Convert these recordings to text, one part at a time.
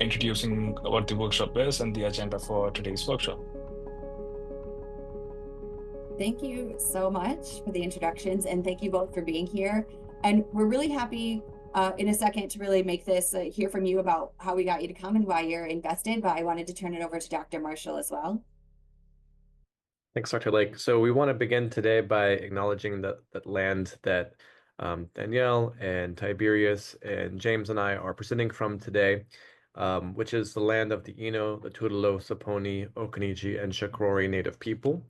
introducing what the workshop is and the agenda for today's workshop. Thank you so much for the introductions, and thank you both for being here. And we're really happy in a second to really make this hear from you about how we got you to come and why you're invested, but I wanted to turn it over to Dr. Marshall as well. Thanks, Dr. Lake. So we want to begin today by acknowledging that land that Danielle and Tiberious and James and I are presenting from today, which is the land of the Ino, the Tutelo, Saponi, Occaneechi, and Shakrori Native people.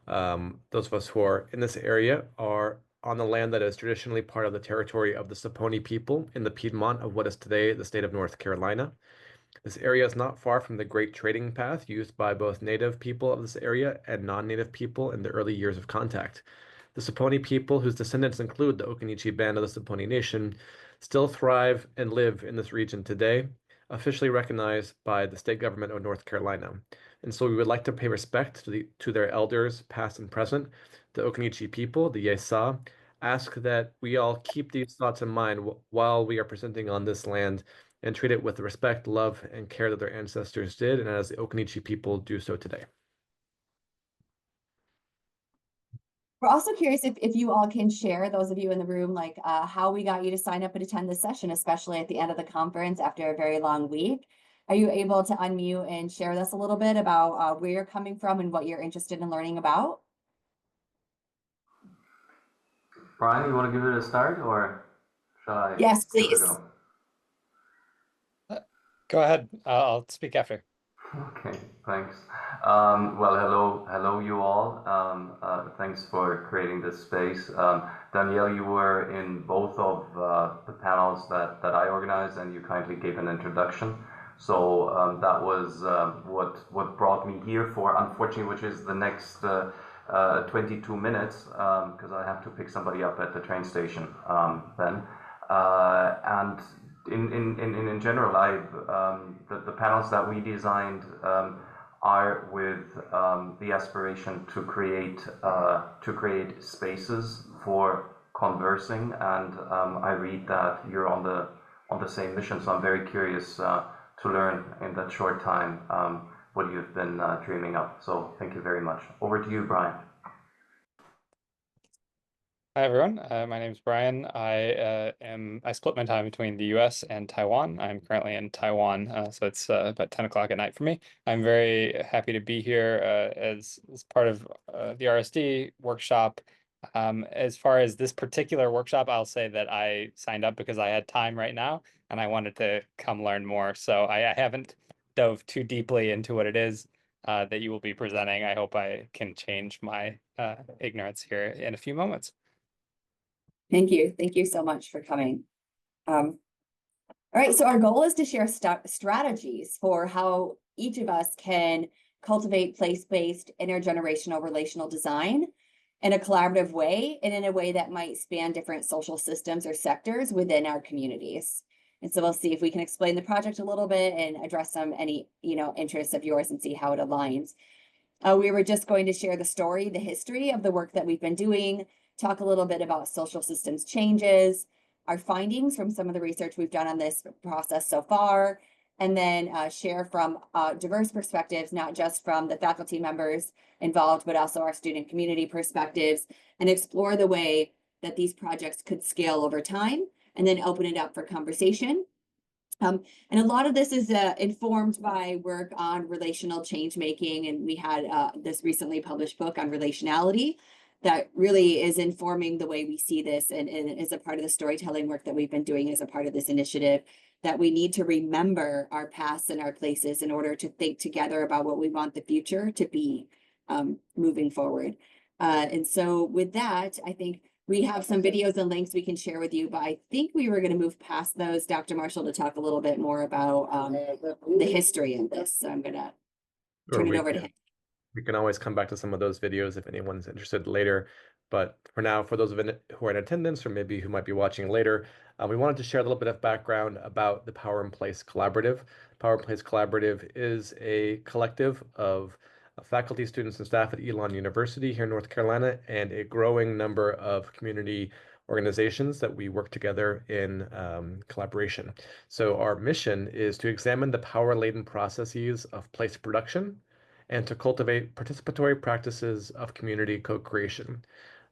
Those of us who are in this area are on the land that is traditionally part of the territory of the Saponi people in the Piedmont of what is today the state of North Carolina. This area is not far from the great trading path used by both native people of this area and non-native people in the early years of contact. The Saponi people, whose descendants include the Occaneechi band of the Saponi Nation, still thrive and live in this region today, officially recognized by the state government of North Carolina. And so we would like to pay respect to their elders, past and present, the Occaneechi people, the Yesa, ask that we all keep these thoughts in mind while we are presenting on this land and treat it with the respect, love, and care that their ancestors did, and as the Occaneechi people do so today. We're also curious if you all can share, those of you in the room, like how we got you to sign up and attend this session, especially at the end of the conference after a very long week. Are you able to unmute and share with us a little bit about where you're coming from and what you're interested in learning about? Brian, you want to give it a start, or shall I? Yes, please. Go ahead. I'll speak after. Okay, thanks. Hello, you all. Thanks for creating this space. Danielle, you were in both of the panels that I organized, and you kindly gave an introduction. So that was what brought me here for, unfortunately, which is the next 22 minutes, because I have to pick somebody up at the train station then. And in general, the panels that we designed are with the aspiration to create spaces for conversing, and I read that you're on the same mission. So I'm very curious to learn in that short time what you've been dreaming up. So thank you very much. Over to you, Brian. Hi everyone, my name is Brian. I split my time between the US and Taiwan. I'm currently in Taiwan, so it's about 10 o'clock at night for me. I'm very happy to be here as part of the RSD workshop. As far as this particular workshop, I'll say that I signed up because I had time right now and I wanted to come learn more. So I haven't dove too deeply into what it is that you will be presenting. I hope I can change my ignorance here in a few moments. Thank you. Thank you so much for coming. All right, so our goal is to share strategies for how each of us can cultivate place-based intergenerational relational design in a collaborative way and in a way that might span different social systems or sectors within our communities. And so we'll see if we can explain the project a little bit and address any interests of yours and see how it aligns. We were just going to share the story, the history of the work that we've been doing, talk a little bit about social systems changes, our findings from some of the research we've done on this process so far, and then share from diverse perspectives, not just from the faculty members involved, but also our student community perspectives, and explore the way that these projects could scale over time, and then open it up for conversation. And a lot of this is informed by work on relational change making, and we had this recently published book on relationality that really is informing the way we see this, and is a part of the storytelling work that we've been doing as a part of this initiative, that we need to remember our pasts and our places in order to think together about what we want the future to be moving forward. And so with that, I think we have some videos and links we can share with you, but I think we were going to move past those, Dr. Marshall, to talk a little bit more about the history of this. So I'm going to turn it over to him. We can always come back to some of those videos if anyone's interested later. But for now, for those who are in attendance or maybe who might be watching later, we wanted to share a little bit of background about the Power+Place Collaborative. Power+Place Collaborative is a collective of faculty, students, and staff at Elon University here in North Carolina, and a growing number of community organizations that we work together in collaboration. So our mission is to examine the power-laden processes of place production and to cultivate participatory practices of community co-creation.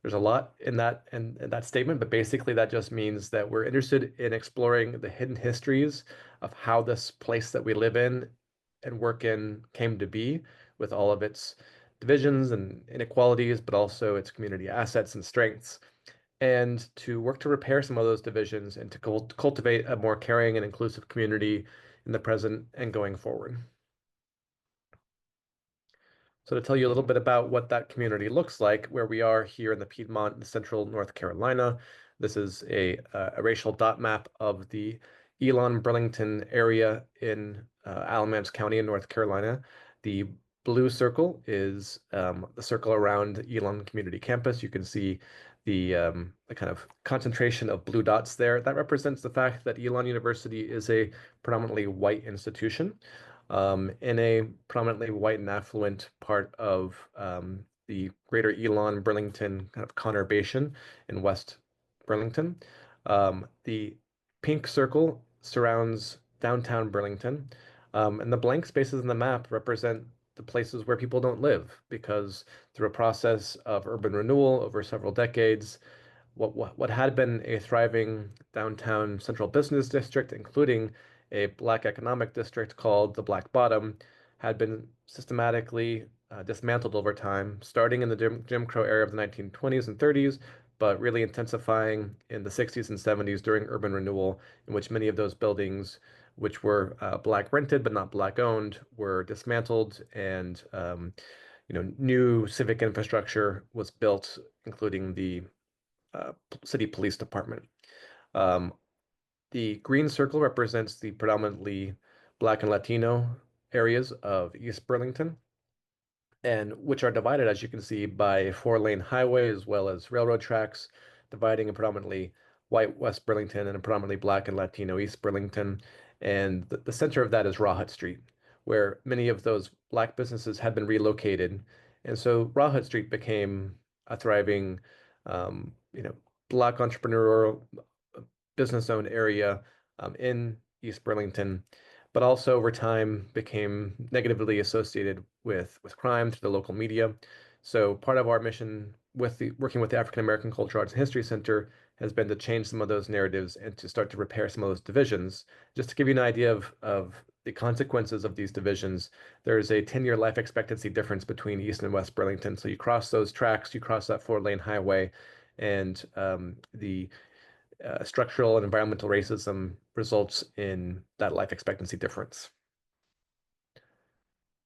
There's a lot in that statement, but basically that just means that we're interested in exploring the hidden histories of how this place that we live in and work in came to be, with all of its divisions and inequalities, but also its community assets and strengths, and to work to repair some of those divisions and to cultivate a more caring and inclusive community in the present and going forward. So to tell you a little bit about what that community looks like, where we are here in the Piedmont in central North Carolina, this is a racial dot map of the Elon-Burlington area in Alamance County in North Carolina. The blue circle is the circle around Elon Community Campus. You can see the kind of concentration of blue dots there. That represents the fact that Elon University is a predominantly white institution in a prominently white and affluent part of the greater Elon, Burlington, kind of conurbation in West Burlington. The pink circle surrounds downtown Burlington, and the blank spaces in the map represent the places where people don't live, because through a process of urban renewal over several decades, what had been a thriving downtown central business district, including a Black economic district called the Black Bottom, had been systematically dismantled over time, starting in the Jim Crow era of the 1920s and 30s, but really intensifying in the 60s and 70s during urban renewal, in which many of those buildings, which were Black rented but not Black owned, were dismantled, and new civic infrastructure was built, including the city police department. The green circle represents the predominantly Black and Latino areas of East Burlington, and which are divided, as you can see, by a four-lane highway as well as railroad tracks, dividing a predominantly white West Burlington and a predominantly Black and Latino East Burlington. And the center of that is Rawhut Street, where many of those Black businesses had been relocated. And so Rawhut Street became a thriving, um, you know, Black entrepreneurial business-owned area in East Burlington, but also over time became negatively associated with crime through the local media. So part of our mission with working with the African American Cultural Arts and History Center has been to change some of those narratives and to start to repair some of those divisions. Just to give you an idea of the consequences of these divisions, there's a 10-year life expectancy difference between East and West Burlington. So you cross those tracks, you cross that four-lane highway, and the structural and environmental racism results in that life expectancy difference.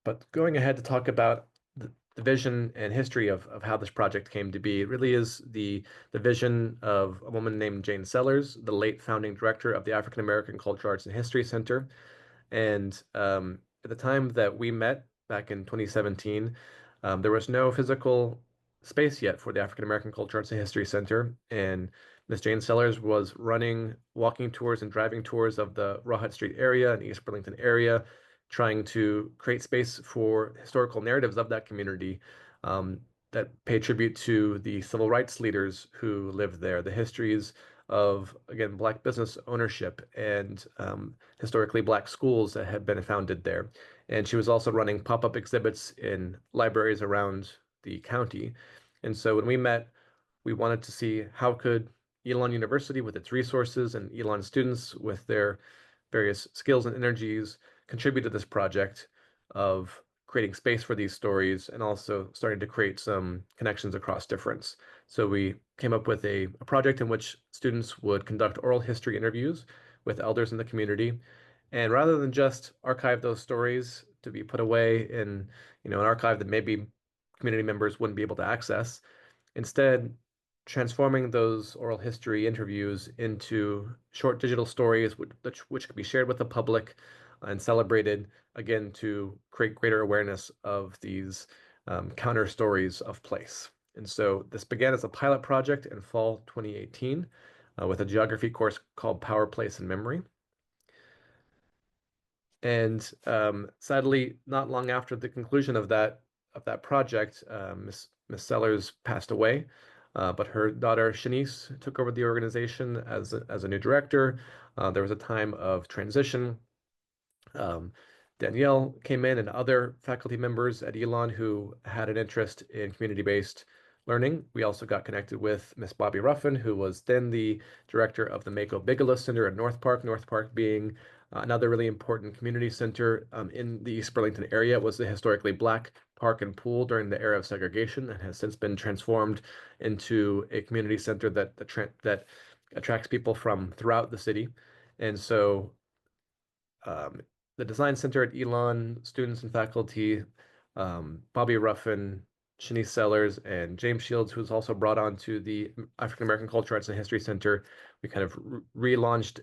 But going ahead to talk about the vision and history of how this project came to be, it really is the vision of a woman named Jane Sellers, the late founding director of the African American Cultural Arts and History Center. And at the time that we met back in 2017, there was no physical space yet for the African American Cultural Arts and History Center. And Ms. Jane Sellers was running walking tours and driving tours of the Rawhut Street area and East Burlington area, trying to create space for historical narratives of that community that pay tribute to the civil rights leaders who lived there, the histories of, again, Black business ownership and historically Black schools that had been founded there. And she was also running pop-up exhibits in libraries around the county. And so when we met, we wanted to see how could Elon University, with its resources, and Elon students with their various skills and energies, contribute to this project of creating space for these stories and also starting to create some connections across difference. So we came up with a project in which students would conduct oral history interviews with elders in the community. And rather than just archive those stories to be put away in, an archive that maybe community members wouldn't be able to access, instead transforming those oral history interviews into short digital stories which could be shared with the public and celebrated, again, to create greater awareness of these counter stories of place. And so this began as a pilot project in fall 2018 with a geography course called Power, Place, and Memory. And sadly, not long after the conclusion of that project, Miss Sellers passed away. but her daughter Shanice took over the organization as a new director. There was a time of transition. Danielle came in and other faculty members at Elon who had an interest in community-based learning. We also got connected with Miss Bobby Ruffin, who was then the director of the Mako Bigelow Center at North Park being another really important community center in the East Burlington area. It was a historically Black park and pool during the era of segregation and has since been transformed into a community center that attracts people from throughout the city. And so the Design Center at Elon, students and faculty, Bobby Ruffin, Shanice Sellers, and James Shields, who's also brought on to the African American Culture Arts and History Center. We kind of relaunched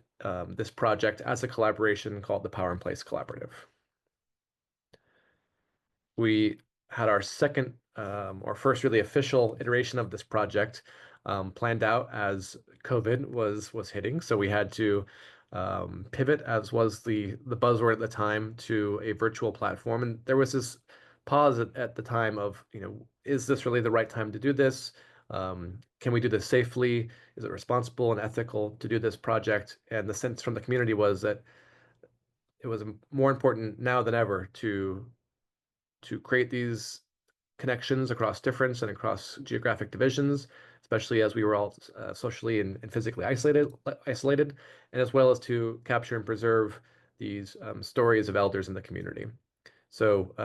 this project as a collaboration called the Power+Place Collaborative. We had our second or first really official iteration of this project planned out as COVID was hitting. So we had to pivot, as was the buzzword at the time, to a virtual platform. And there was this pause at the time of, is this really the right time to do this? Can we do this safely? Is it responsible and ethical to do this project? And the sense from the community was that it was more important now than ever to create these connections across difference and across geographic divisions, especially as we were all socially and physically isolated, and as well as to capture and preserve these stories of elders in the community. So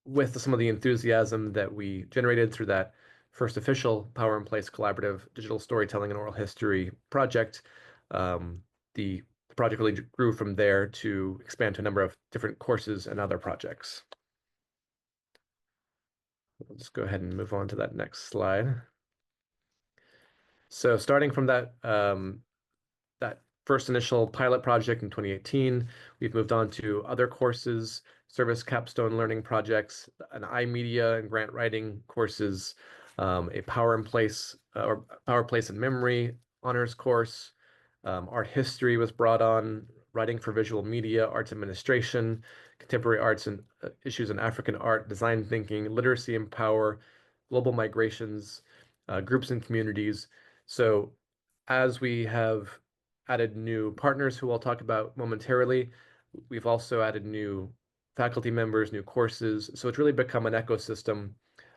with some of the enthusiasm that we generated through that first official Power+Place Collaborative Digital Storytelling and Oral History project, the project really grew from there to expand to a number of different courses and other projects. Let's go ahead and move on to that next slide. So starting from that that first initial pilot project in 2018, we've moved on to other courses, service capstone learning projects, an iMedia and grant writing courses, a Power+Place or Power+Place in Memory honors course. Art history was brought on, writing for visual media, arts administration, contemporary arts and issues in African art, design thinking, literacy and power, global migrations, groups and communities. So as we have added new partners who I'll talk about momentarily, we've also added new faculty members, new courses. So it's really become an ecosystem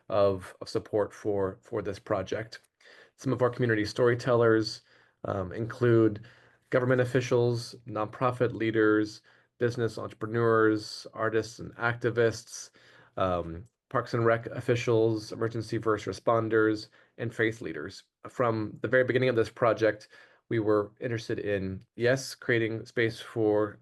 of support for this project. Some of our community storytellers include government officials, nonprofit leaders, business entrepreneurs, artists and activists, Parks and Rec officials, emergency first responders, and faith leaders. From the very beginning of this project, we were interested in, yes, creating space for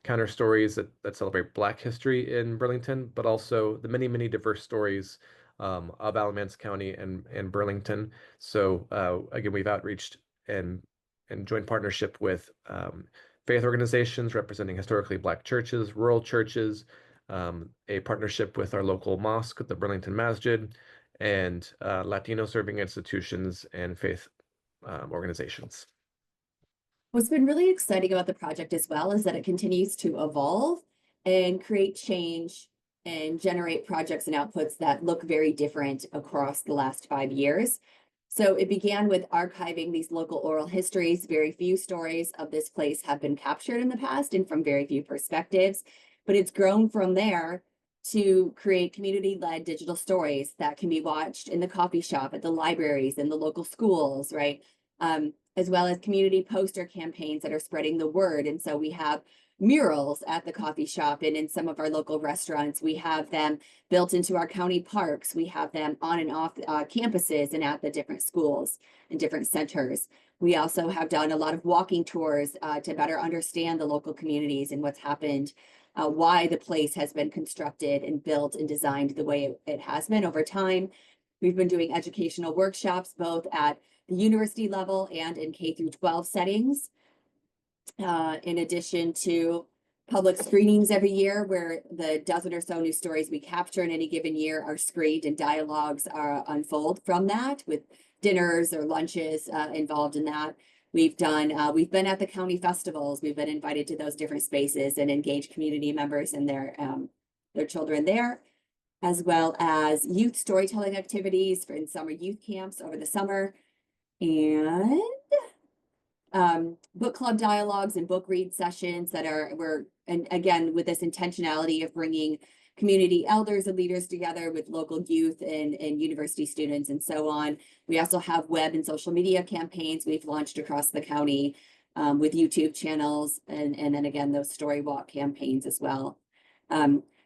counter stories that celebrate Black history in Burlington, but also the many, many diverse stories of Alamance County and Burlington. So again, we've outreached and joint partnership with faith organizations representing historically Black churches, rural churches, a partnership with our local mosque, the Burlington Masjid, and Latino serving institutions and faith organizations. What's been really exciting about the project as well is that it continues to evolve and create change and generate projects and outputs that look very different across the last 5 years. So it began with archiving these local oral histories. Very few stories of this place have been captured in the past and from very few perspectives, but it's grown from there to create community-led digital stories that can be watched in the coffee shop, at the libraries, in the local schools, right? As well as community poster campaigns that are spreading the word. And so we have murals at the coffee shop and in some of our local restaurants. We have them built into our county parks. We have them on and off campuses and at the different schools and different centers. We also have done a lot of walking tours to better understand the local communities and what's happened, why the place has been constructed and built and designed the way it has been over time. We've been doing educational workshops both at the university level and in K through 12 settings. In addition to public screenings every year, where the dozen or so new stories we capture in any given year are screened and dialogues unfold from that, with dinners or lunches involved in that. We've been at the county festivals. We've been invited to those different spaces and engaged community members and their children there. as well as youth storytelling activities in summer youth camps over the summer, and book club dialogues and book read sessions and again, with this intentionality of bringing community elders and leaders together with local youth and university students and so on. We also have web and social media campaigns we've launched across the county with YouTube channels, and then again, those story walk campaigns as well.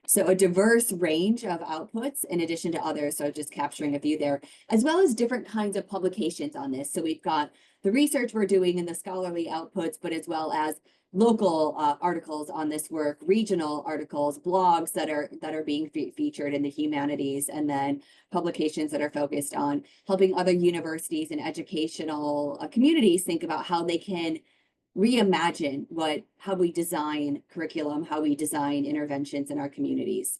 So a diverse range of outputs in addition to others. So just capturing a few there, as well as different kinds of publications on this. So we've got the research we're doing and the scholarly outputs, but as well as local articles on this work, regional articles, blogs that are being featured in the humanities, and then publications that are focused on helping other universities and educational communities think about how they can reimagine how we design curriculum, how we design interventions in our communities.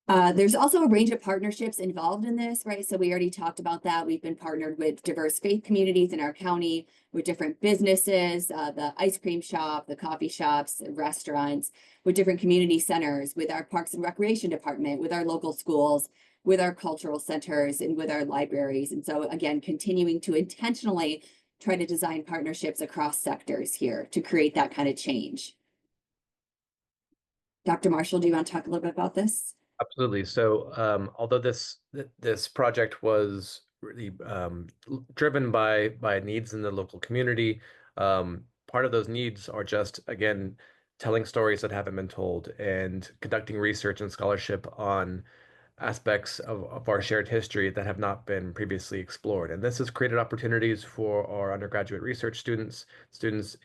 There's also a range of partnerships involved in this, right? So we already talked about that. We've been partnered with diverse faith communities in our county, with different businesses, the ice cream shop, the coffee shops, restaurants, with different community centers, with our Parks and Recreation Department, with our local schools, with our cultural centers, and with our libraries. And so again, continuing to intentionally try to design partnerships across sectors here to create that kind of change. Dr. Marshall, do you want to talk a little bit about this? Absolutely. So, although this project was really driven by needs in the local community, part of those needs are just, again, telling stories that haven't been told and conducting research and scholarship on aspects of our shared history that have not been previously explored. And this has created opportunities for our undergraduate research students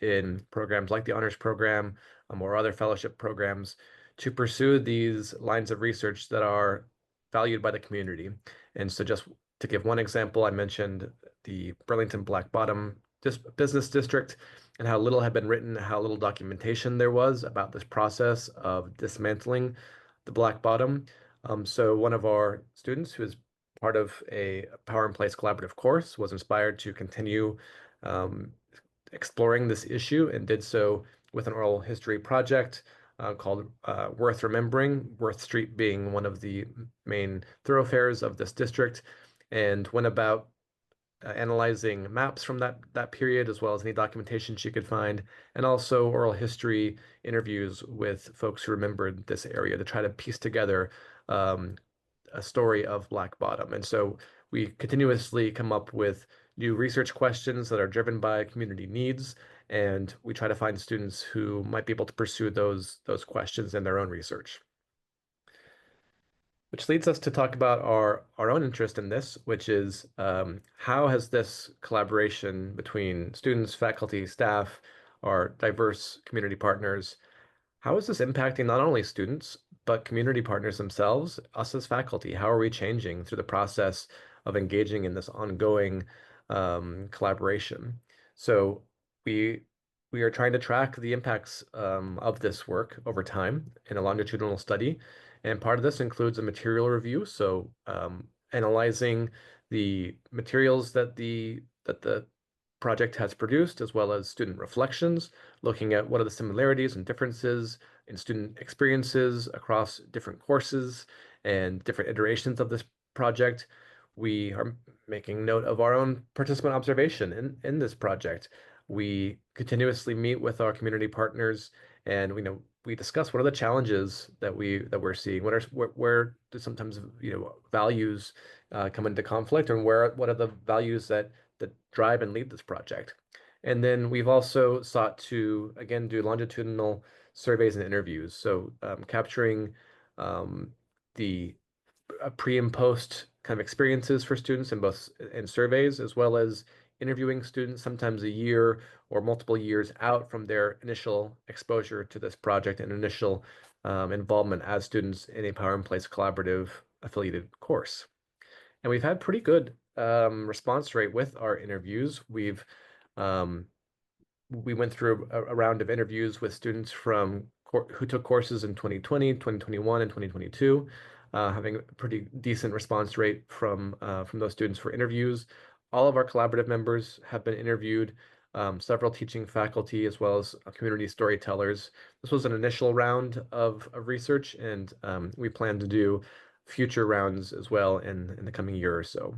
in programs like the honors program, or other fellowship programs, to pursue these lines of research that are valued by the community. And so just to give one example, I mentioned the Burlington Black Bottom Business District and how little had been written, how little documentation there was about this process of dismantling the Black Bottom. So one of our students, who is part of a Power+Place Collaborative course, was inspired to continue exploring this issue, and did so with an oral history project called Worth Remembering, Worth Street being one of the main thoroughfares of this district, and went about analyzing maps from that period, as well as any documentation she could find, and also oral history interviews with folks who remembered this area to try to piece together a story of Black Bottom. And so we continuously come up with new research questions that are driven by community needs, and we try to find students who might be able to pursue those questions in their own research. Which leads us to talk about our own interest in this, which is how has this collaboration between students, faculty, staff, our diverse community partners, how is this impacting not only students, but community partners themselves, us as faculty? How are we changing through the process of engaging in this ongoing collaboration? So we are trying to track the impacts of this work over time in a longitudinal study. And part of this includes a material review. So analyzing the materials that the project has produced, as well as student reflections, looking at what are the similarities and differences in student experiences across different courses and different iterations of this project. We are making note of our own participant observation in this project. We continuously meet with our community partners, and we discuss what are the challenges that we're seeing. Where do sometimes values come into conflict, and what are the values that drive and lead this project. And then we've also sought to, again, do longitudinal surveys and interviews. So capturing the pre and post kind of experiences for students in surveys, as well as interviewing students sometimes a year or multiple years out from their initial exposure to this project and initial involvement as students in a Power+Place Collaborative affiliated course. And we've had pretty good response rate with our interviews. We went through a round of interviews with students who took courses in 2020, 2021, and 2022, having a pretty decent response rate from those students for interviews. All of our collaborative members have been interviewed. several teaching faculty, as well as community storytellers. This was an initial round of research, and we plan to do future rounds as well in the coming year or so.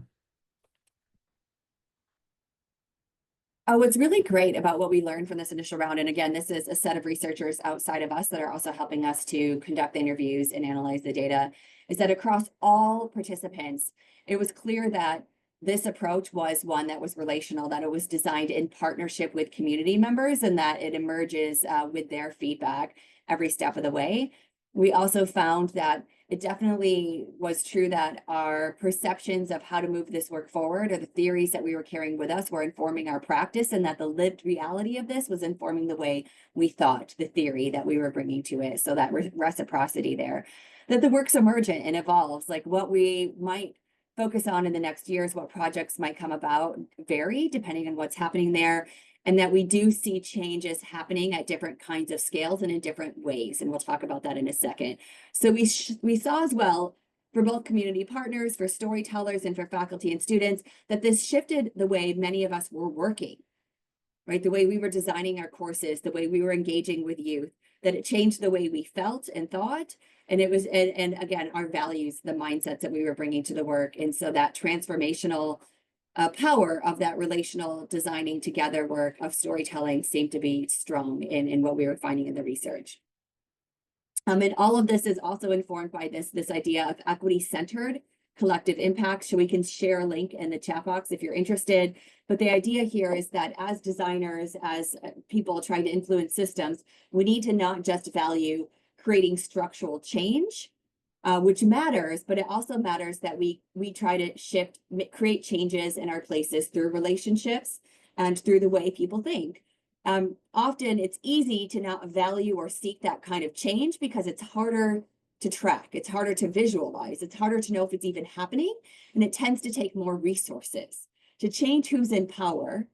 What's really great about what we learned from this initial round, and again, this is a set of researchers outside of us that are also helping us to conduct the interviews and analyze the data, is that across all participants, it was clear that this approach was one that was relational, that it was designed in partnership with community members, and that it emerges with their feedback every step of the way. We also found that it definitely was true that our perceptions of how to move this work forward, or the theories that we were carrying with us, were informing our practice, and that the lived reality of this was informing the way we thought, the theory that we were bringing to it. So that reciprocity there, that the work's emergent and evolves. Like what we might focus on in the next years, what projects might come about, vary depending on what's happening there. And that we do see changes happening at different kinds of scales and in different ways. And we'll talk about that in a second. So we saw as well, for both community partners, for storytellers, and for faculty and students, that this shifted the way many of us were working, right? The way we were designing our courses, the way we were engaging with youth, that it changed the way we felt and thought. And it was, and again, our values, the mindsets that we were bringing to the work. And so that transformational power of that relational designing together work of storytelling seemed to be strong in what we were finding in the research. And all of this is also informed by this idea of equity-centered collective impact. So we can share a link in the chat box if you're interested. But the idea here is that as designers, as people trying to influence systems, we need to not just value creating structural change, which matters, but it also matters that we try to create changes in our places through relationships and through the way people think. Often it's easy to not value or seek that kind of change because it's harder to track, it's harder to visualize, it's harder to know if it's even happening, and it tends to take more resources. To change who's in power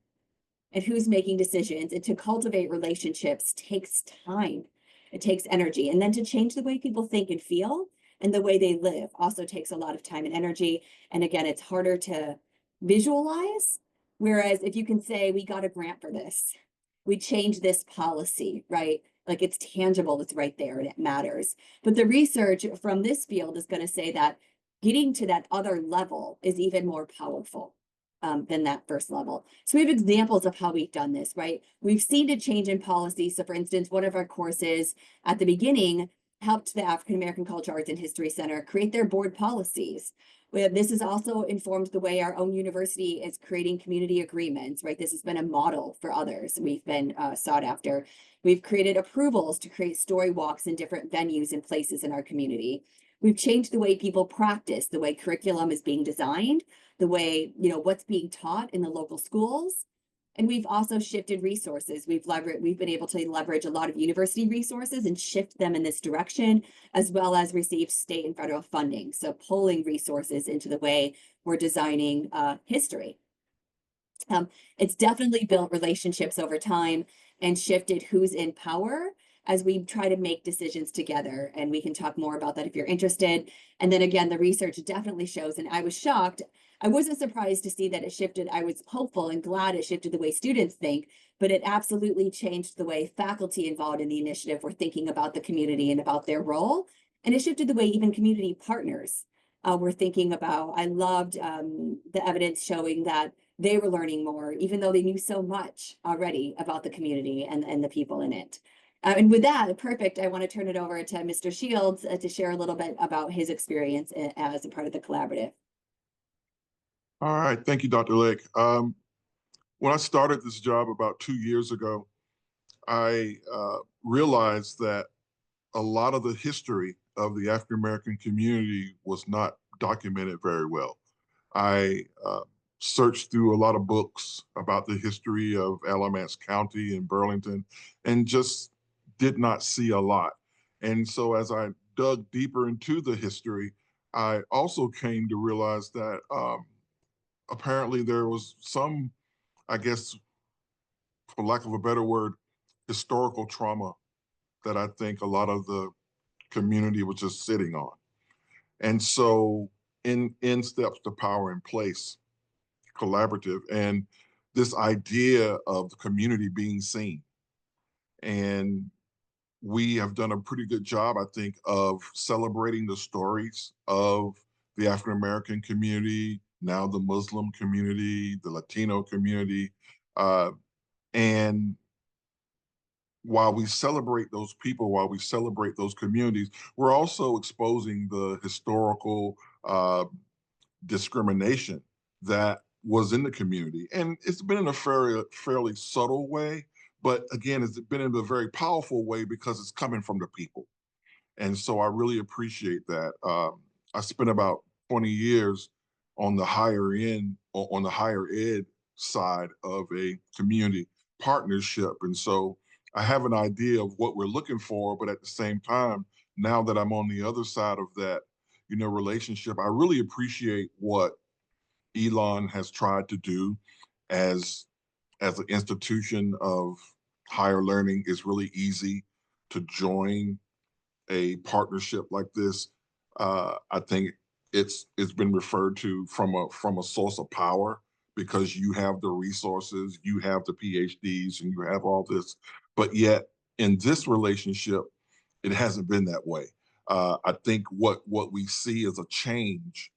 and who's making decisions and to cultivate relationships takes time, it takes energy. And then to change the way people think and feel and the way they live also takes a lot of time and energy. And again, it's harder to visualize. Whereas if you can say, we got a grant for this, we changed this policy, right? Like it's tangible, it's right there and it matters. But the research from this field is going to say that getting to that other level is even more powerful than that first level. So we have examples of how we've done this, right? We've seen a change in policy. So for instance, one of our courses at the beginning helped the African American Culture, Arts, and History Center create their board policies. This has also informed the way our own university is creating community agreements, right? This has been a model for others. We've been sought after. We've created approvals to create story walks in different venues and places in our community. We've changed the way people practice, the way curriculum is being designed, the way, what's being taught in the local schools. And we've also shifted resources. We've been able to leverage a lot of university resources and shift them in this direction, as well as receive state and federal funding. So pulling resources into the way we're designing history. It's definitely built relationships over time and shifted who's in power as we try to make decisions together. And we can talk more about that if you're interested. And then again, the research definitely shows, and I was shocked. I wasn't surprised to see that it shifted. I was hopeful and glad it shifted the way students think, but it absolutely changed the way faculty involved in the initiative were thinking about the community and about their role. And it shifted the way even community partners were thinking about. I loved the evidence showing that they were learning more, even though they knew so much already about the community and the people in it. And with that, perfect, I want to turn it over to Mr. Shields to share a little bit about his experience as a part of the collaborative. All right, thank you, Dr. Lake. When I started this job about 2 years ago, I realized that a lot of the history of the African American community was not documented very well. I searched through a lot of books about the history of Alamance County and Burlington and just did not see a lot. And so as I dug deeper into the history, I also came to realize that apparently there was some, I guess, for lack of a better word, historical trauma that I think a lot of the community was just sitting on. And so in steps the Power+Place Collaborative. And this idea of the community being seen. And we have done a pretty good job, I think, of celebrating the stories of the African American community, now the Muslim community, the Latino community. And while we celebrate those people, while we celebrate those communities, we're also exposing the historical discrimination that was in the community. And it's been in a fairly subtle way, but again, it's been in a very powerful way because it's coming from the people. And so I really appreciate that. I spent about 20 years on the higher end, on the higher ed side of a community partnership. And so I have an idea of what we're looking for, but at the same time, now that I'm on the other side of that, relationship, I really appreciate what Elon has tried to do as an institution of higher learning. It's really easy to join a partnership like this. I think it's been referred to from a source of power because you have the resources, you have the PhDs, and you have all this. But yet, in this relationship, it hasn't been that way. I think what we see is a change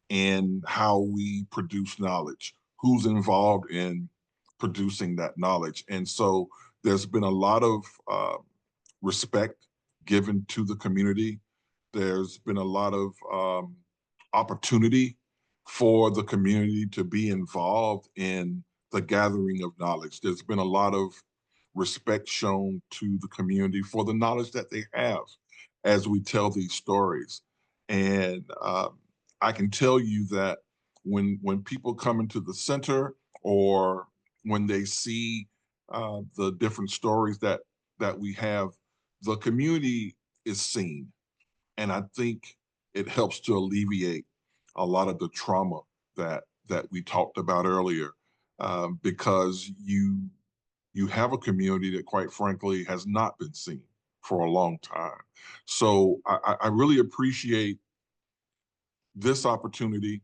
in how we produce knowledge, who's involved in producing that knowledge. And so there's been a lot of respect given to the community. There's been a lot of opportunity for the community to be involved in the gathering of knowledge. There's been a lot of respect shown to the community for the knowledge that they have as we tell these stories. And I can tell you that when people come into the center or when they see the different stories that we have, the community is seen. And I think it helps to alleviate a lot of the trauma that we talked about earlier, because you have a community that, quite frankly, has not been seen for a long time. So I really appreciate this opportunity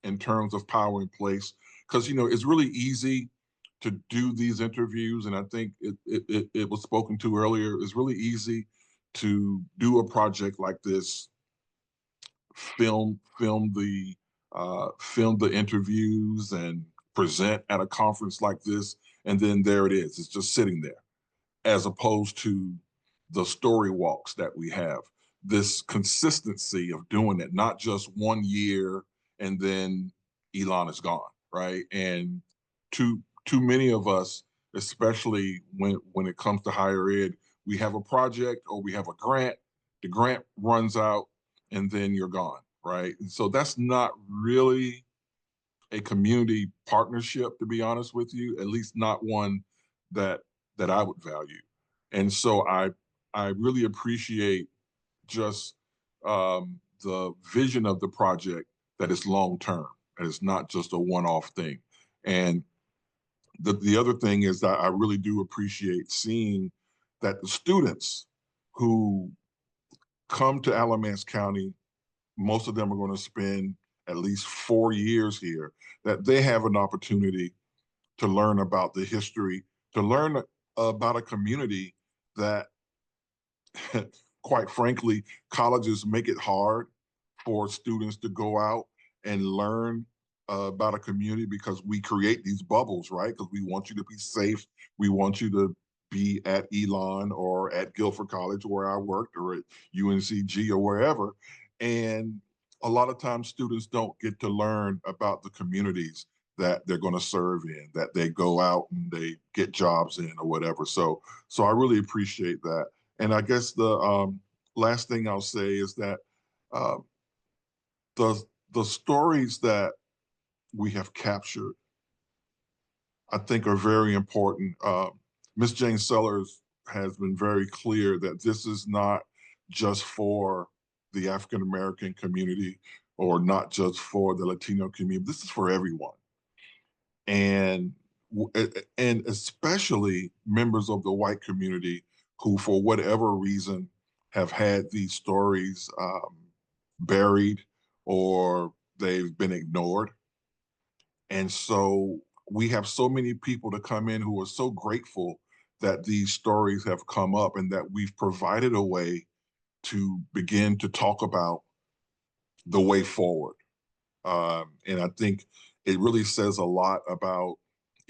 in terms of Power in Place, because it's really easy to do these interviews, and I think it was spoken to earlier. It's really easy to do a project like this, film the interviews and present at a conference like this, and then there it is. It's just sitting there, as opposed to the story walks that we have. This consistency of doing it, not just 1 year and then Elon is gone, right? And too many of us, especially when it comes to higher ed, we have a project or we have a grant, the grant runs out and then you're gone, right? And so that's not really a community partnership, to be honest with you, at least not one that I would value. And so I really appreciate just the vision of the project, that is long term, and it's not just a one-off thing. And the other thing is that I really do appreciate seeing that the students who come to Alamance County, most of them are going to spend at least 4 years here, that they have an opportunity to learn about the history, to learn about a community that, quite frankly, colleges make it hard for students to go out and learn about a community, because we create these bubbles, right? Because we want you to be safe. We want you to be at Elon or at Guilford College where I worked, or at UNCG or wherever. And a lot of times students don't get to learn about the communities that they're going to serve in, that they go out and they get jobs in or whatever. So I really appreciate that. And I guess the last thing I'll say is that the stories that we have captured, I think, are very important. Ms. Jane Sellers has been very clear that this is not just for the African American community or not just for the Latino community. This is for everyone. And especially members of the white community who, for whatever reason, have had these stories buried or they've been ignored. And so we have so many people to come in who are so grateful that these stories have come up and that we've provided a way to begin to talk about the way forward. And I think it really says a lot about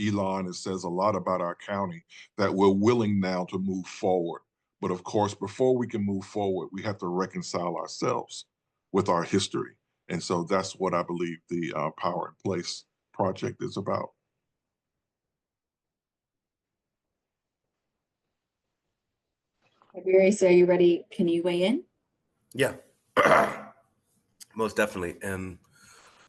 Elon. It says a lot about our county that we're willing now to move forward. But of course, before we can move forward, we have to reconcile ourselves with our history. And so that's what I believe the Power+Place project is about. Tyberious, are you ready? Can you weigh in? Yeah, most definitely. And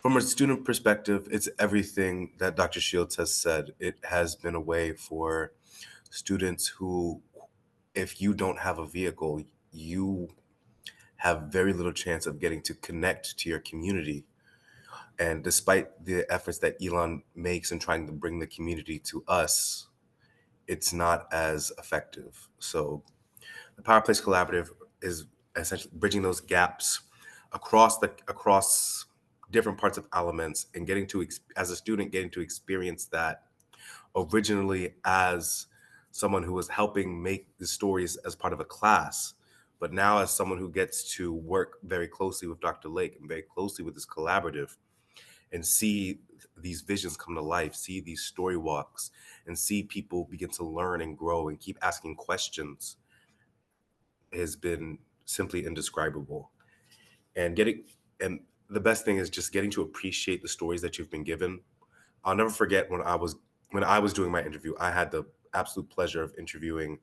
from a student perspective, it's everything that Dr. Shields has said. It has been a way for students who, if you don't have a vehicle, you have very little chance of getting to connect to your community. And despite the efforts that Elon makes in trying to bring the community to us, it's not as effective. So the Power+Place Collaborative is essentially bridging those gaps across different parts of elements and getting to, as a student, getting to experience that originally as someone who was helping make the stories as part of a class, but now as someone who gets to work very closely with Dr. Lake and very closely with this collaborative and see these visions come to life, see these story walks, and see people begin to learn and grow and keep asking questions has been simply indescribable. And the best thing is just getting to appreciate the stories that you've been given. I'll never forget when I was doing my interview, I had the absolute pleasure of interviewing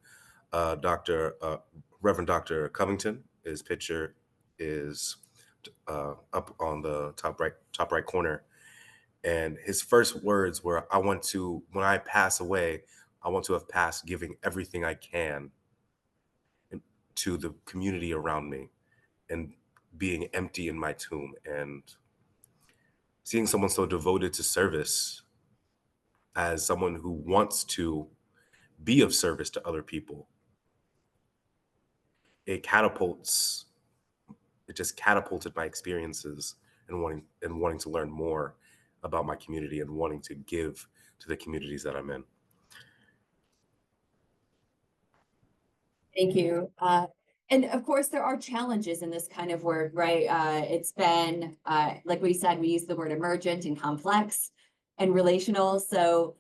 Reverend Dr. Covington. His picture is up on the top right corner. And his first words were, when I pass away, I want to have passed giving everything I can to the community around me and being empty in my tomb. And seeing someone so devoted to service as someone who wants to be of service to other people, it just catapulted my experiences and wanting to learn more about my community and wanting to give to the communities that I'm in. Thank you. And of course, there are challenges in this kind of work, right? It's been, like we said, we use the word emergent and complex and relational. So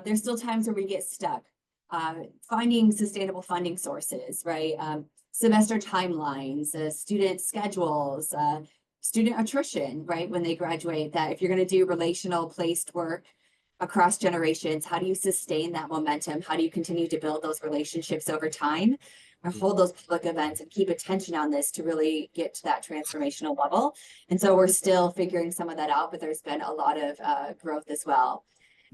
there's still times where we get stuck. Finding sustainable funding sources, right? Semester timelines, student schedules, student attrition, right? When they graduate, that if you're going to do relational placed work across generations, how do you sustain that momentum? How do you continue to build those relationships over time or hold those public events and keep attention on this to really get to that transformational level? And so we're still figuring some of that out, but there's been a lot of growth as well.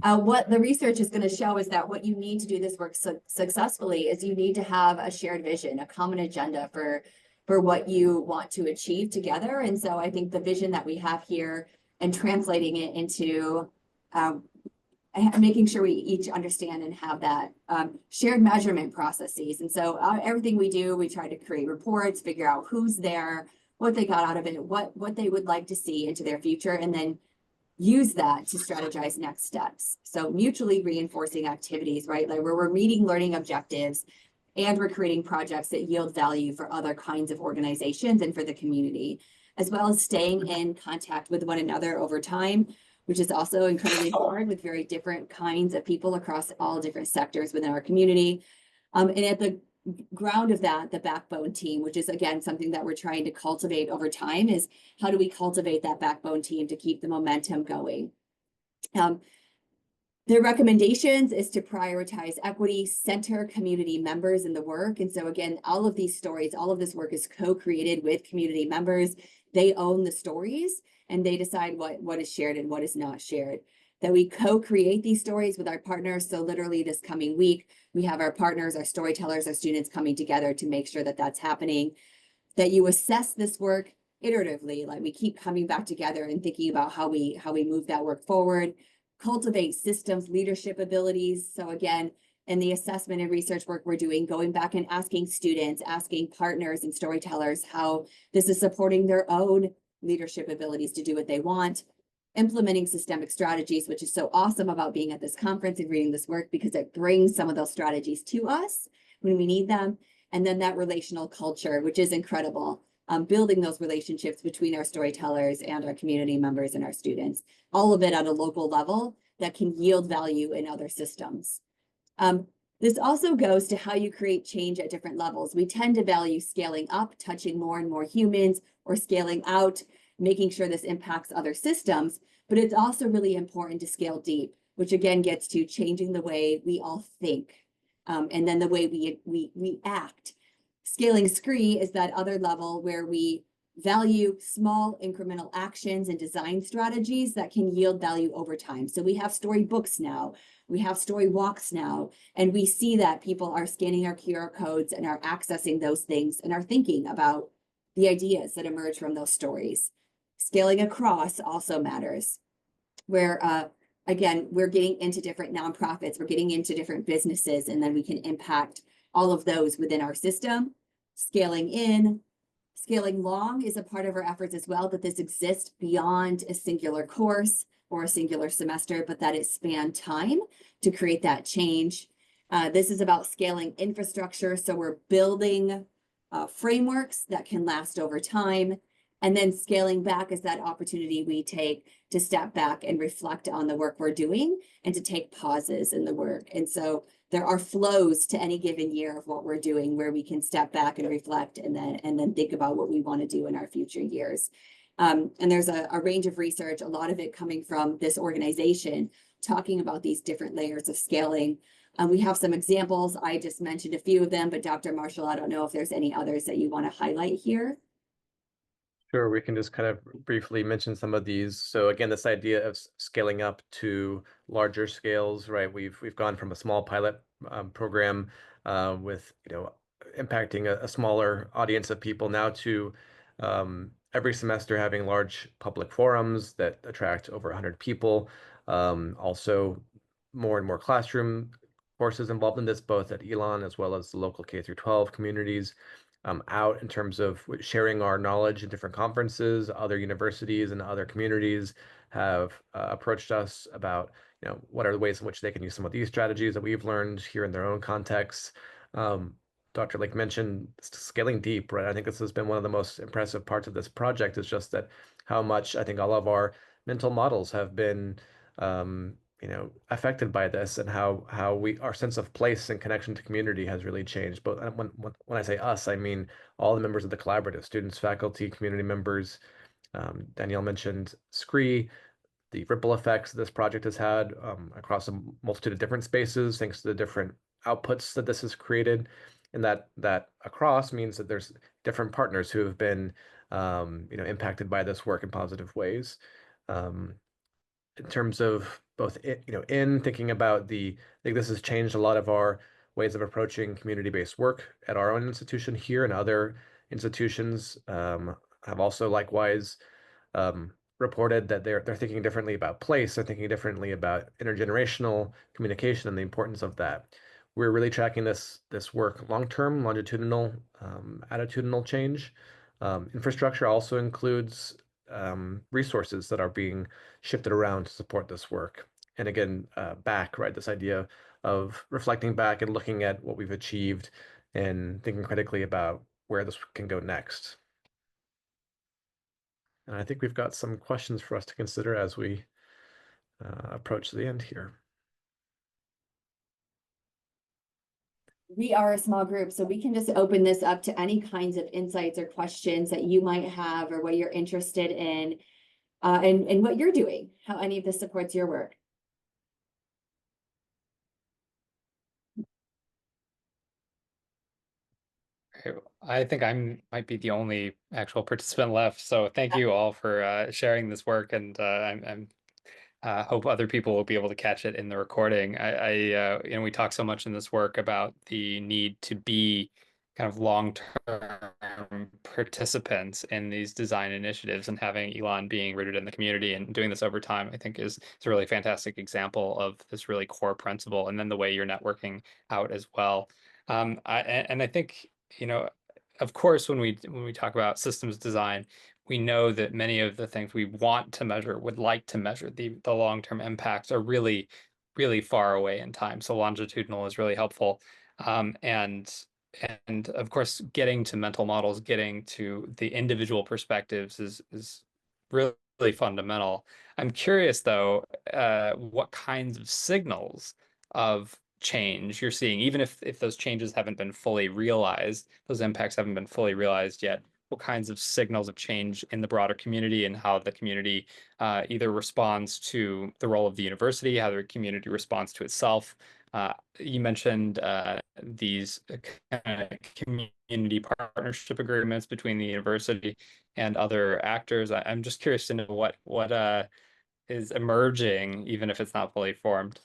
What the research is going to show is that what you need to do this work successfully is you need to have a shared vision, a common agenda for what you want to achieve together. And so I think the vision that we have here and translating it into making sure we each understand and have that shared measurement processes. And so everything we do, we try to create reports, figure out who's there, what they got out of it, what they would like to see into their future, and then use that to strategize next steps. So mutually reinforcing activities, right? Like where we're meeting learning objectives and we're creating projects that yield value for other kinds of organizations and for the community, as well as staying in contact with one another over time, which is also incredibly hard with very different kinds of people across all different sectors within our community. And at the ground of that, the backbone team, which is again something that we're trying to cultivate over time, is how do we cultivate that backbone team to keep the momentum going? Their recommendations is to prioritize equity, center community members in the work. And so again, all of these stories, all of this work is co-created with community members. They own the stories and they decide what is shared and what is not shared. That we co-create these stories with our partners. So literally this coming week, we have our partners, our storytellers, our students coming together to make sure that that's happening. That you assess this work iteratively, like we keep coming back together and thinking about how we move that work forward. Cultivate systems leadership abilities. So again, in the assessment and research work we're doing, going back and asking students, asking partners and storytellers how this is supporting their own leadership abilities to do what they want. implementing systemic strategies, which is so awesome about being at this conference and reading this work, because it brings some of those strategies to us when we need them. And then that relational culture, which is incredible, building those relationships between our storytellers and our community members and our students, all of it at a local level that can yield value in other systems. This also goes to how you create change at different levels. We tend to value scaling up, touching more and more humans, or scaling out, making sure this impacts other systems, but it's also really important to scale deep, which again gets to changing the way we all think, and then the way we act. Scaling SCREE is that other level where we value small incremental actions and design strategies that can yield value over time. So we have storybooks now, we have story walks now, and we see that people are scanning our QR codes and are accessing those things and are thinking about the ideas that emerge from those stories. Scaling across also matters, where again, we're getting into different nonprofits, we're getting into different businesses, and then we can impact all of those within our system. Scaling in, scaling long is a part of our efforts as well, that this exists beyond a singular course or a singular semester, but that it span time to create that change. This is about scaling infrastructure. So we're building frameworks that can last over time. And then scaling back is that opportunity we take to step back and reflect on the work we're doing and to take pauses in the work. And so there are flows to any given year of what we're doing where we can step back and reflect and then think about what we want to do in our future years. And there's a range of research, a lot of it coming from this organization, talking about these different layers of scaling. We have some examples. I just mentioned a few of them, but Dr. Marshall, I don't know if there's any others that you want to highlight here. Sure, we can just kind of briefly mention some of these. So again, this idea of scaling up to larger scales, right? We've gone from a small pilot program with impacting a smaller audience of people now to every semester having large public forums that attract over 100 people. Also, more and more classroom courses involved in this, both at Elon as well as the local K through 12 communities. Out in terms of sharing our knowledge in different conferences. Other universities and other communities have approached us about, what are the ways in which they can use some of these strategies that we've learned here in their own contexts. Dr. Lake mentioned scaling deep, right? I think this has been one of the most impressive parts of this project, is just that how much I think all of our mental models have been affected by this, and how our sense of place and connection to community has really changed. But when I say us, I mean all the members of the collaborative, students, faculty, community members. Danielle mentioned SCREE, the ripple effects this project has had across a multitude of different spaces, thanks to the different outputs that this has created. And that across means that there's different partners who have been impacted by this work in positive ways. In terms of both, in thinking about I think this has changed a lot of our ways of approaching community-based work at our own institution here, and other institutions have also likewise reported that they're thinking differently about place, they're thinking differently about intergenerational communication and the importance of that. We're really tracking this work long-term, longitudinal, attitudinal change. Infrastructure also includes resources that are being shifted around to support this work. And again, right, this idea of reflecting back and looking at what we've achieved and thinking critically about where this can go next. And I think we've got some questions for us to consider as we approach the end here. We are a small group, so we can just open this up to any kinds of insights or questions that you might have, or what you're interested in, and what you're doing, how any of this supports your work. I think might be the only actual participant left. So thank you all for sharing this work, and I'm hope other people will be able to catch it in the recording. We talk so much in this work about the need to be kind of long-term participants in these design initiatives, and having Elon being rooted in the community and doing this over time, I think is a really fantastic example of this really core principle, and then the way you're networking out as well. I think, of course, when we talk about systems design, we know that many of the things we want to measure, would like to measure, the long-term impacts are really, really far away in time. So longitudinal is really helpful. And of course, getting to mental models, getting to the individual perspectives is really, really fundamental. I'm curious though, what kinds of signals of change you're seeing, even if those changes haven't been fully realized, those impacts haven't been fully realized yet. What kinds of signals of change in the broader community, and how the community either responds to the role of the university, how the community responds to itself. You mentioned these community partnership agreements between the university and other actors. I'm just curious to know what is emerging, even if it's not fully formed.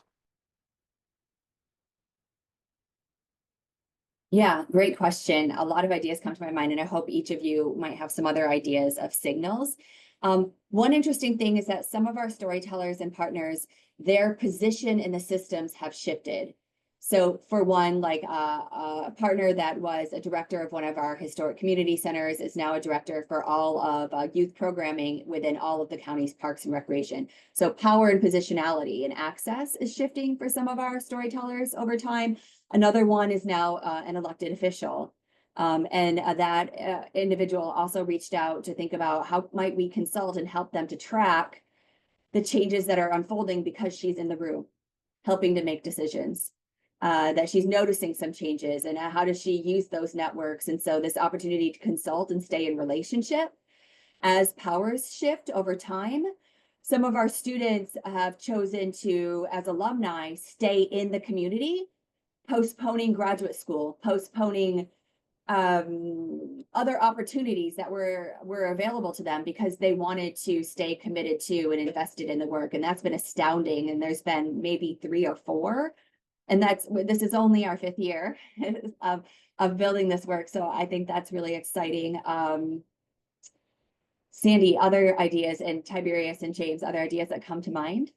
Yeah, great question. A lot of ideas come to my mind, and I hope each of you might have some other ideas of signals. One interesting thing is that some of our storytellers and partners, their position in the systems have shifted. So for one, like a partner that was a director of one of our historic community centers is now a director for all of youth programming within all of the county's parks and recreation. So power and positionality and access is shifting for some of our storytellers over time. Another one is now an elected official. That individual also reached out to think about how might we consult and help them to track the changes that are unfolding because she's in the room, helping to make decisions. That she's noticing some changes, and how does she use those networks? And so this opportunity to consult and stay in relationship as powers shift over time. Some of our students have chosen to, as alumni, stay in the community, postponing graduate school, postponing other opportunities that were available to them because they wanted to stay committed to and invested in the work. And that's been astounding. And there's been maybe 3 or 4. And this is only our 5th year of building this work. So I think that's really exciting. Sandy, other ideas, and Tyberious and James, other ideas that come to mind?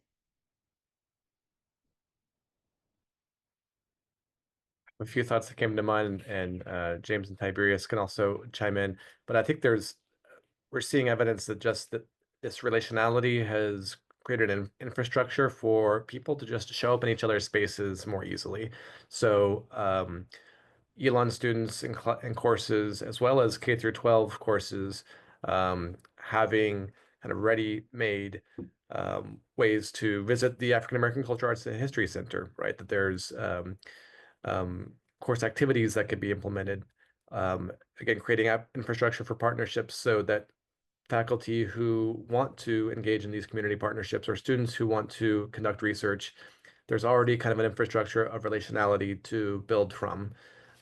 A few thoughts that came to mind, and James and Tiberius can also chime in. But I think we're seeing evidence that just that this relationality has created an infrastructure for people to just show up in each other's spaces more easily. So Elon students in courses, as well as K through 12 courses, having kind of ready-made ways to visit the African American Cultural Arts and History Center, right? That there's course activities that could be implemented. Again, creating infrastructure for partnerships so that faculty who want to engage in these community partnerships, or students who want to conduct research, there's already kind of an infrastructure of relationality to build from.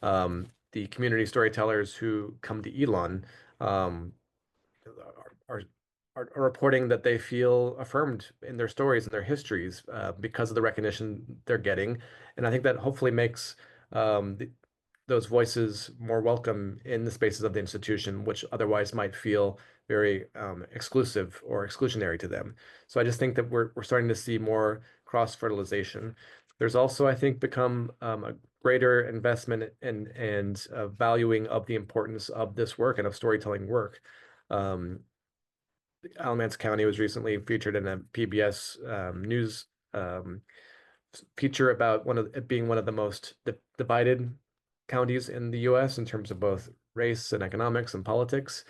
The community storytellers who come to Elon are reporting that they feel affirmed in their stories and their histories because of the recognition they're getting. And I think that hopefully makes those voices more welcome in the spaces of the institution, which otherwise might feel very exclusive or exclusionary to them. So I just think that we're starting to see more cross-fertilization. There's also, I think, become a greater investment and valuing of the importance of this work and of storytelling work. Alamance County was recently featured in a PBS news feature about it being one of the most divided counties in the U.S. in terms of both race and economics and politics.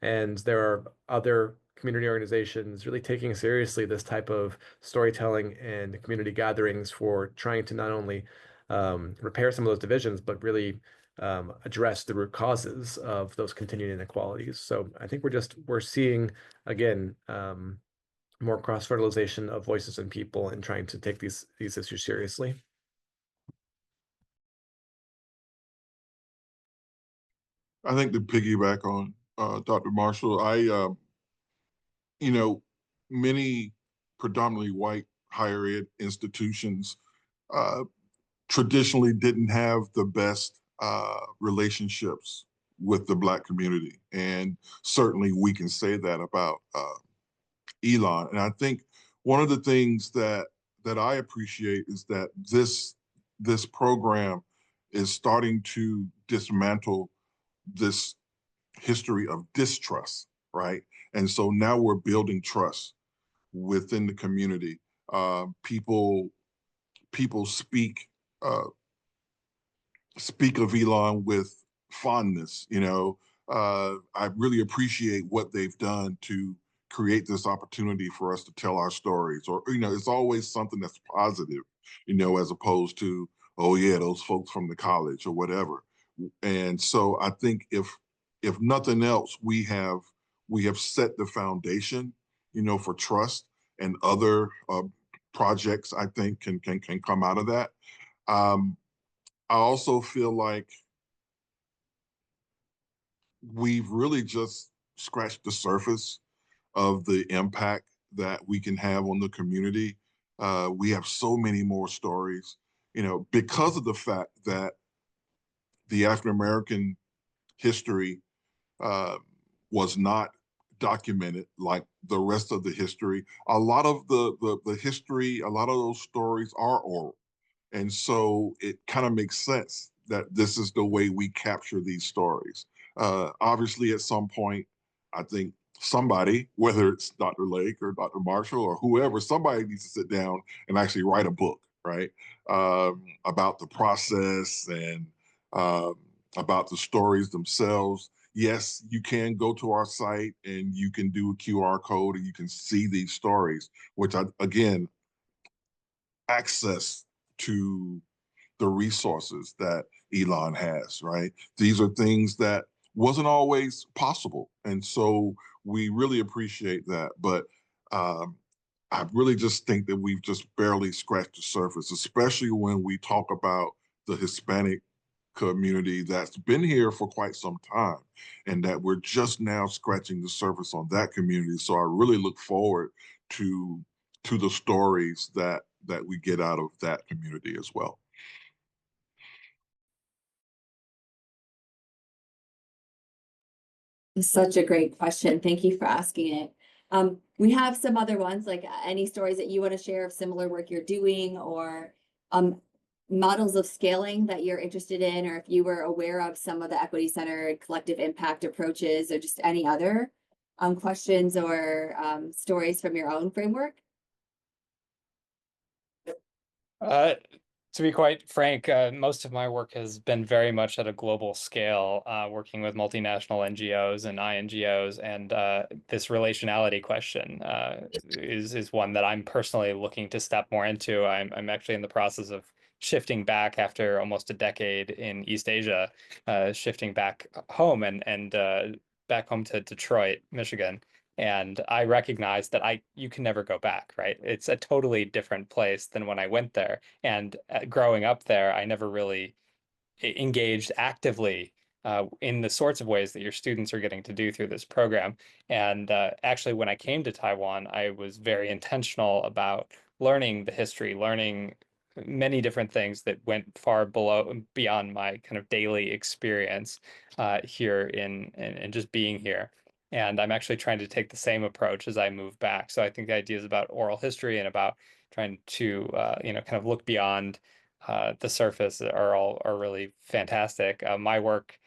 And there are other community organizations really taking seriously this type of storytelling and community gatherings for trying to not only repair some of those divisions, but really address the root causes of those continuing inequalities. So I think we're seeing, again, more cross-fertilization of voices and people and trying to take these issues seriously. I think to piggyback on Dr. Marshall, many predominantly white higher ed institutions traditionally didn't have the best relationships with the Black community. And certainly we can say that about Elon. And I think one of the things that I appreciate is that this program is starting to dismantle this history of distrust, right? And so now we're building trust within the community. People speak of Elon with fondness. I really appreciate what they've done to create this opportunity for us to tell our stories. Or, it's always something that's positive, as opposed to, oh yeah, those folks from the college or whatever. And so I think if nothing else, we have set the foundation, for trust, and other projects I think can come out of that. I also feel like we've really just scratched the surface of the impact that we can have on the community. We have so many more stories, because of the fact that the African American history uh, was not documented like the rest of the history. A lot of the history, a lot of those stories are oral. And so it kind of makes sense that this is the way we capture these stories. Obviously, at some point, I think somebody, whether it's Dr. Lake or Dr. Marshall or whoever, somebody needs to sit down and actually write a book, right? About the process and um, about the stories themselves. Yes, you can go to our site and you can do a QR code and you can see these stories, which again, access to the resources that Elon has, right? These are things that wasn't always possible. And so we really appreciate that. But I really just think that we've just barely scratched the surface, especially when we talk about the Hispanic community that's been here for quite some time, and that we're just now scratching the surface on that community. So I really look forward to the stories that we get out of that community as well. Such a great question. Thank you for asking it. We have some other ones, like any stories that you want to share of similar work you're doing, or models of scaling that you're interested in, or if you were aware of some of the equity-centered collective impact approaches, or just any other questions or stories from your own framework. To be quite frank, most of my work has been very much at a global scale, working with multinational NGOs and INGOs, and this relationality question is one that I'm personally looking to step more into. I'm actually in the process of shifting back after almost a decade in East Asia, shifting back home and back home to Detroit, Michigan. And I recognize that you can never go back, right? It's a totally different place than when I went there. And growing up there, I never really engaged actively in the sorts of ways that your students are getting to do through this program. And actually, when I came to Taiwan, I was very intentional about learning the history, learning many different things that went far beyond my kind of daily experience here in just being here. And I'm actually trying to take the same approach as I move back. So I think the ideas about oral history and about trying to kind of look beyond the surface are really fantastic. My work,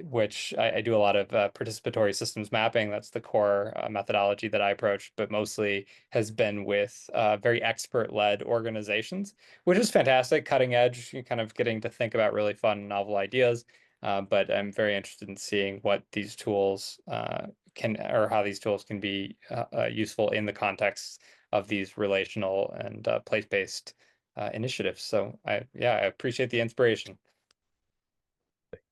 which I do a lot of participatory systems mapping, that's the core methodology that I approach, but mostly has been with very expert-led organizations, which is fantastic, cutting edge, you kind of getting to think about really fun, novel ideas. But I'm very interested in seeing what these tools or how these tools can be useful in the context of these relational and place-based initiatives. So I appreciate the inspiration.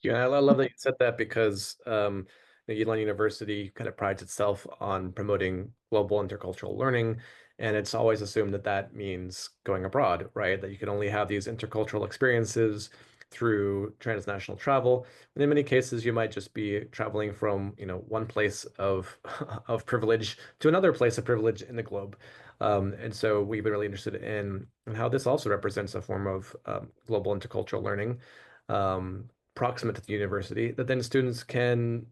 Yeah, I love that you said that because Elon University kind of prides itself on promoting global intercultural learning, and it's always assumed that that means going abroad, right? That you can only have these intercultural experiences through transnational travel. And in many cases, you might just be traveling from, one place of of privilege to another place of privilege in the globe. And so we've been really interested in how this also represents a form of global intercultural learning. Proximate to the university, that then students can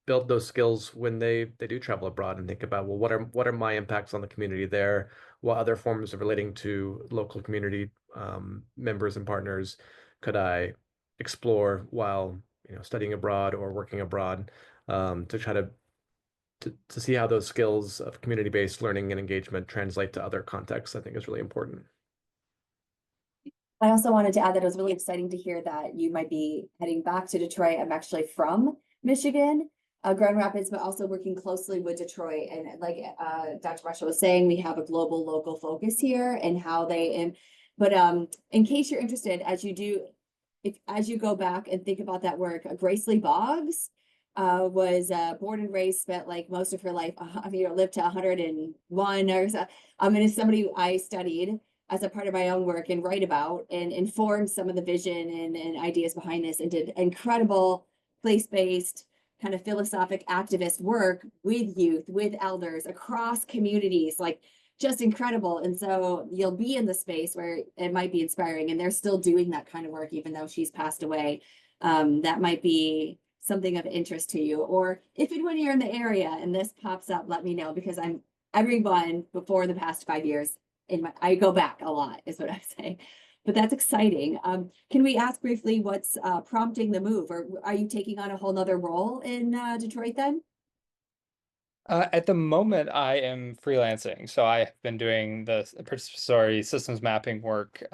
build those skills when they do travel abroad and think about, well, what are my impacts on the community there? What other forms of relating to local community members and partners could I explore while studying abroad or working abroad, to try to to see how those skills of community-based learning and engagement translate to other contexts, I think is really important. I also wanted to add that it was really exciting to hear that you might be heading back to Detroit. I'm actually from Michigan, Grand Rapids, but also working closely with Detroit. And like Dr. Marshall was saying, we have a global local focus here and how they, but in case you're interested, as you go back and think about that work, Grace Lee Boggs was born and raised, spent like most of her life, lived to 101 or so. And it's somebody I studied as a part of my own work and write about and inform some of the vision and ideas behind this, and did incredible place-based kind of philosophic activist work with youth, with elders across communities, like just incredible. And so you'll be in the space where it might be inspiring, and they're still doing that kind of work, even though she's passed away. That might be something of interest to you, or if and when you're in the area and this pops up, let me know, because I'm everyone before the past 5 years. I go back a lot is what I'm saying, but that's exciting. Can we ask briefly what's prompting the move, or are you taking on a whole nother role in Detroit then? At the moment, I am freelancing, so I have been doing the participatory systems mapping work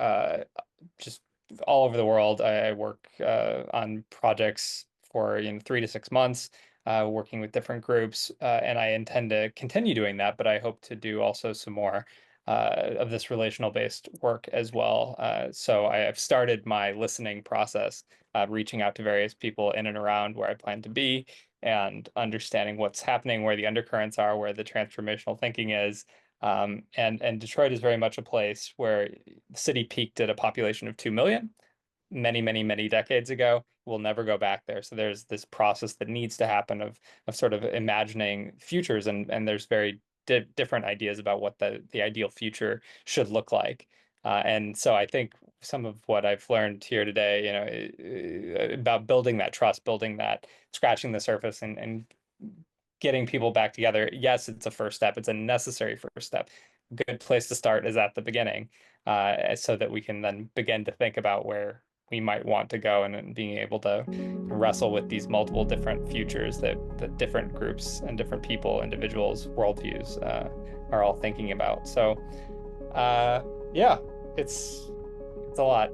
just all over the world. I work on projects for 3 to 6 months, working with different groups, and I intend to continue doing that. But I hope to do also some more of this relational based work as well. So I have started my listening process, reaching out to various people in and around where I plan to be, and understanding what's happening, where the undercurrents are, where the transformational thinking is. And Detroit is very much a place where the city peaked at a population of 2 million many, many, many decades ago. We'll never go back there. So there's this process that needs to happen of sort of imagining futures, and there's very different ideas about what the ideal future should look like. And so I think some of what I've learned here today, about building that trust, building that, scratching the surface, and getting people back together. Yes, it's a first step. It's a necessary first step. Good place to start is at the beginning, so that we can then begin to think about where we might want to go, and being able to wrestle with these multiple different futures that different groups and different people, individuals, worldviews are all thinking about. So yeah, it's a lot.